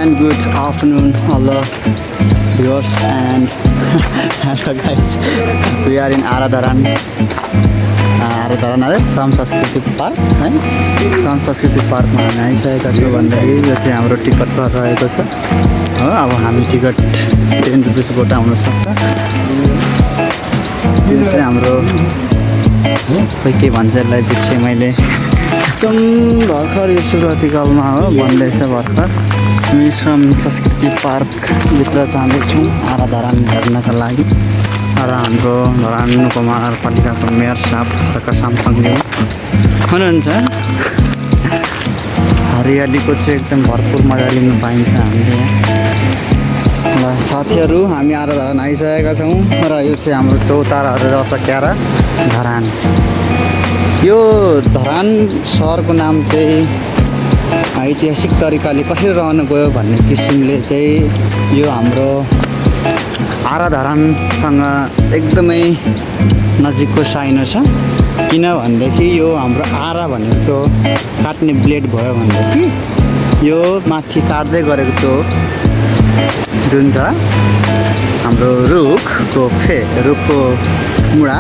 and good afternoon, all the viewers and hello guys. We are in Aara Dharan. Aara Dharan है सांस्कृतिक park है सांस्कृतिक पार्कमा हामी आइसकेका छौँ भन्दाखेरि यो चाहिँ हाम्रो टिकट घर रहेको छ हो अब हामी टिकट 10 रुपिसबाट आउन सक्छ यो चाहिँ हाम्रो खोइ के भन्छ यसलाई बिर्सेँ मैले एकदम भर्खर यो सुरुवातीकालमा हो बन्दैछ भर्खर हामी सांस्कृतिक पार्कभित्र जाँदैछौँ आरा धरान हेर्नका लागि र हाम्रो धरान नगरपालिकाको मेयर साहब हर्का साम्पाङज्यू हुनुहुन्छ हरियालीको चाहिँ एकदम भरपुर मजा लिन पाइन्छ हामीले यहाँ ल साथीहरू हामी आरा धरान आइसकेका छौँ र यो चाहिँ हाम्रो चौताराहरू रहेछ क्यारा धरान यो धरान सहरको नाम चाहिँ ऐतिहासिक तरिकाले कसरी रहन गयो भन्ने किसिमले चाहिँ यो हाम्रो आरा धरानसँग एकदमै नजिकको साइनो छ किनभनेदेखि यो हाम्रो आरा भनेको काट्ने ब्लेड भयो भनेदेखि यो माथि काट्दै गरेको त्यो जुन छ हाम्रो रुखको रुखको मुढा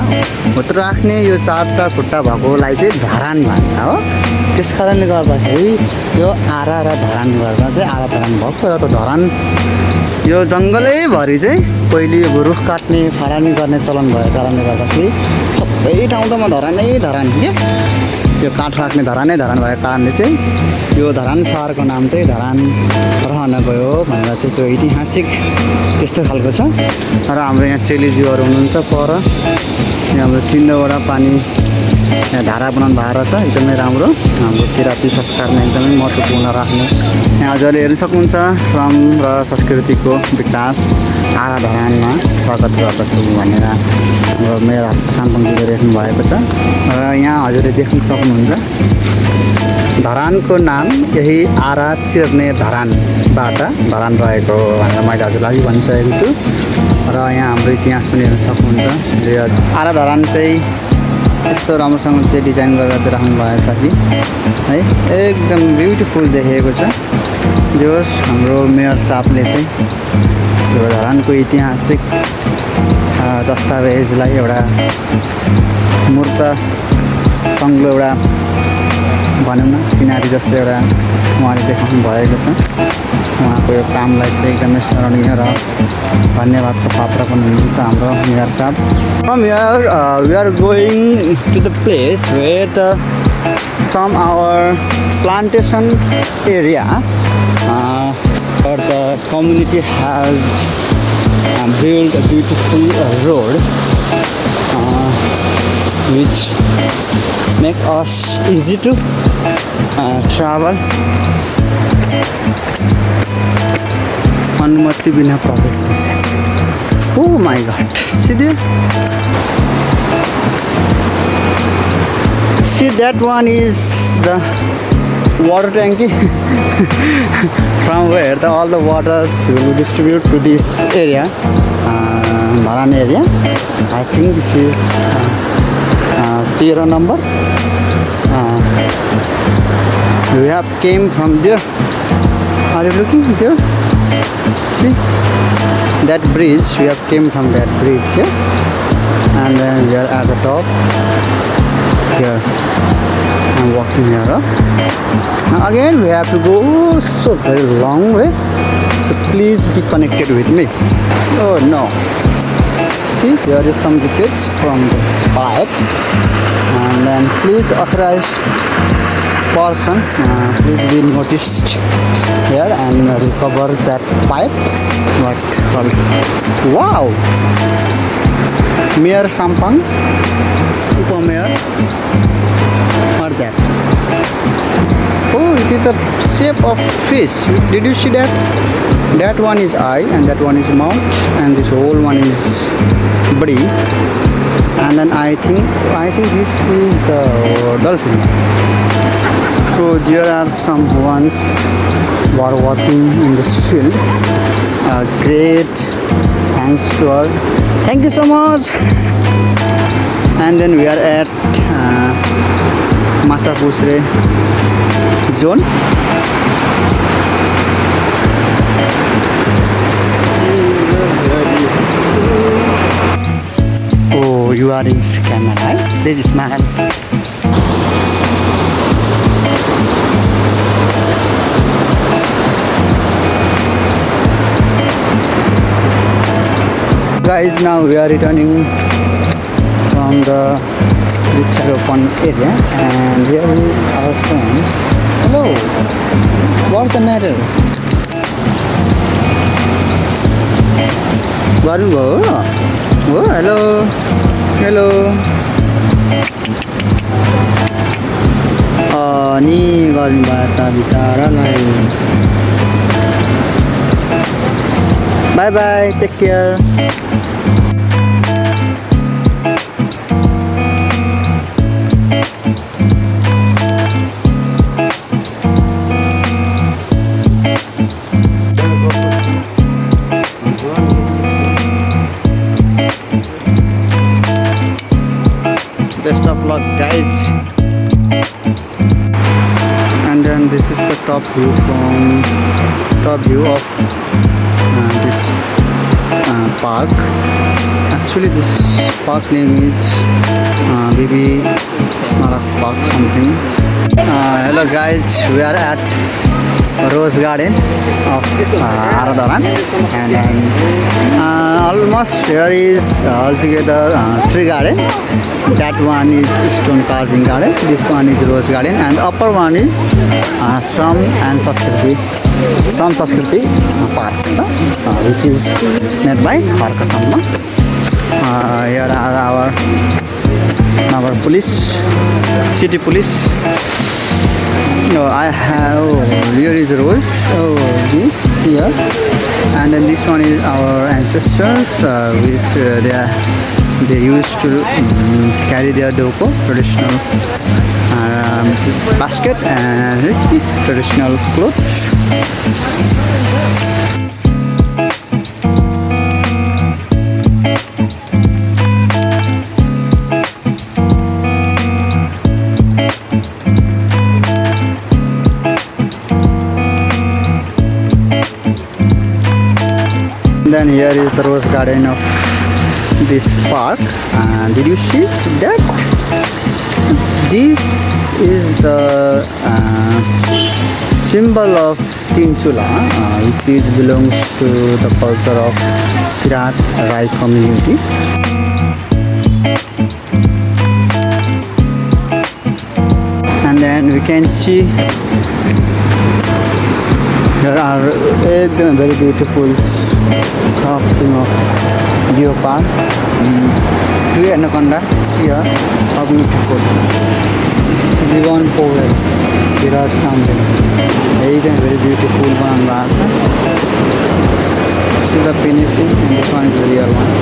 भित्र राख्ने यो चारवटा खुट्टा भएकोलाई चाहिँ धरान भन्छ हो त्यस कारणले गर्दाखेरि यो आरा र धरान गर्दा चाहिँ आरा धरान भएको र त धरान यो जङ्गलैभरि चाहिँ पहिले अब रुख काट्ने फरानी गर्ने चलन भएको कारणले गर्दाखेरि सबै ठाउँमा धरानै धरान के यो काठ राख्ने धरानै धरान भएको कारणले चाहिँ यो धरान सहरको नाम चाहिँ धरान रहन गयो भनेर चाहिँ त्यो ऐतिहासिक त्यस्तो खालको छ र हाम्रो यहाँ चेलीज्यूहरू हुनुहुन्छ पर यहाँ हाम्रो चिन्डोबाट पानी यहाँ धारा बनाउनु भएको छ एकदमै राम्रो हाम्रो किराती संस्कारमा एकदमै महत्त्वपूर्ण राख्ने यहाँ हजुरले हेर्न सक्नुहुन्छ श्रम र संस्कृतिको विकास आरा धरानमा स्वागत गर्दछु भनेर हाम्रो मेयर हर्का साम्पाङजीले लेख्नु भएको छ र यहाँ हजुरले देख्न सक्नुहुन्छ धरानको नाम यही आरा चिर्ने धरानबाट धरान रहेको भनेर मैले हजुरलाई भनिसकेको छु र यहाँ हाम्रो इतिहास पनि हेर्न सक्नुहुन्छ यो आरा धरान चाहिँ यस्तो राम्रोसँग चाहिँ डिजाइन गरेर चाहिँ राख्नु भएको छ कि है एकदम ब्युटिफुल देखिएको छ जो हाम्रो मेयर साहबले चाहिँ यो धरानको ऐतिहासिक दस्तावेजलाई एउटा मूर्त सङ्ग्लो एउटा भनौँ न सिनारी जस्तो एउटा उहाँले देखाउनु भएको छ उहाँको यो कामलाई चाहिँ एकदमै स्मरणीय र धन्यवादको पात्र पनि हुनुहुन्छ हाम्रो मेयर साहब we are going to the place where our plantation area where the community has built a beautiful road which make us easy to travel अनुमति बिना प्रवेश निषेध oh my god see that one is the water tanky from where all the waters will distribute to this area Dharan area I think this is 0 number we have came from there are you looking here see that bridge we have came from that bridge here and then we are at the top here I'm walking here now again we have to go so very long way so please be connected with me oh no see there is some leakage from the pipe and then please authorized person please be noticed here and recover that pipe what wow Mayor Sampang Mayor or that oh it is the shape of fish did you see that that one is eye and that one is mouth and this whole one is body and then I think this is the dolphin so there are some ones who are working in this field great thanks to all thank you so much and then we are at Machapusre zone you are in camera, right? Please smile. Guys, now we are returning from the open area, and here is our friend. Hello, what's the matter? Varun go. Oh, hello, hello. Ni गर्नु भएको छ बिचारालाई. Bye bye, take care. Best of luck, guys. And then this is the top view of this park. Actually, this park name is maybe Smarak Park something. Hello guys, we are at Rose Garden of Aara Dharan, and then almost here is altogether 3 garden. That one is stone carving garden, this one is Rose Garden, and upper one is Sam and Sanskriti Park, which is made by Harka Sampang. Here are our police, city police. No, I have, here is Rose, this here, and then this one is our ancestors, which they used to carry their doko, traditional basket, and traditional clothes. Then here is the rose garden of this park. Did you see that? This is the symbol of Tinsula, which belongs to the culture of Kirati community. And then we can see there are very beautiful crafting of leopard, tree anaconda. See here how beautiful. Zivan Powell, Virat something. Again very beautiful one. See the finishing, and this one is the real one.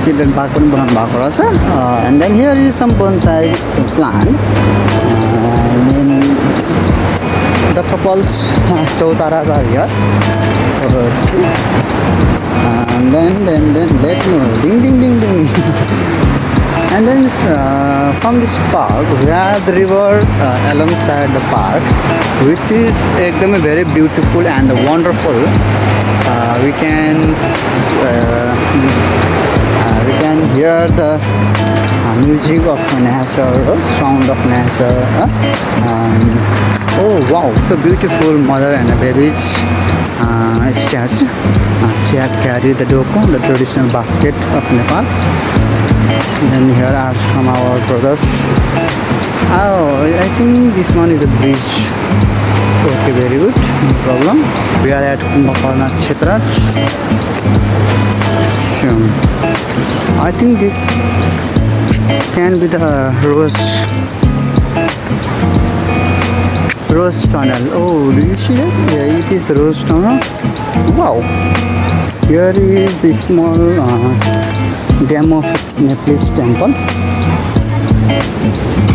Children park pun बनाउनु भएको रहेछ. And then here is some bonsai plant. And then the couples Chautaras are here. And then let me ding ding ding ding. And then from this park we have the river alongside the park, which is very beautiful and wonderful. We can hear the music of nature, sound of nature. Oh wow, so beautiful mother and a baby's statue. She had carried the doko, the traditional basket of Nepal. And then here are some of our brothers. Oh, I think this one is a bridge. Okay, very good, no problem. We are at Kumbhakarna Kshetra. So, I think this can be the rose tunnel. Oh, do you see that? Yeah, it is the rose tunnel. Wow. Here is the small dam of Nepalese temple.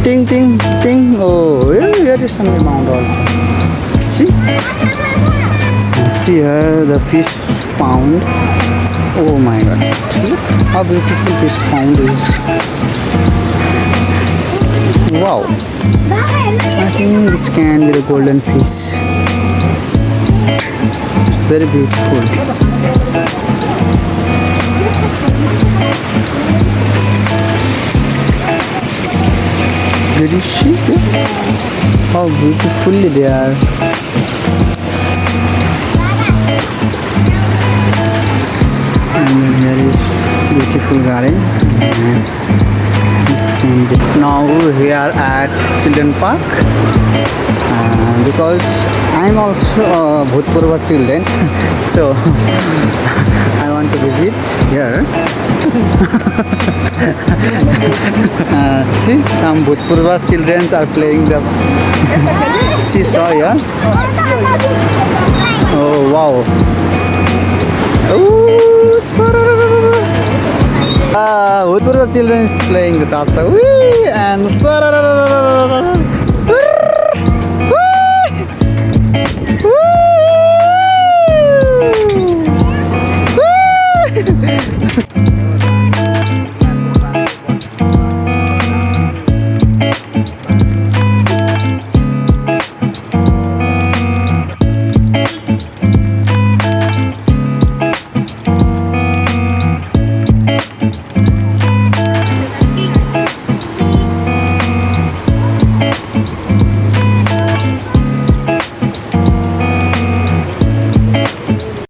Ting ting ting. Oh, here is some amount also. See? See here the fish pond. Oh my god. Look how beautiful this pond is. Wow. I think this can be the golden fish. It's very beautiful. Did you see how beautifully they are? And here is beautiful garden. Now we are at children park because I'm also a Bhutpurva children, so I want to visit here. See, some Bhutpurva children are playing the seesaw here. Oh wow! Bhutpurva children is playing the salsa. Whee! And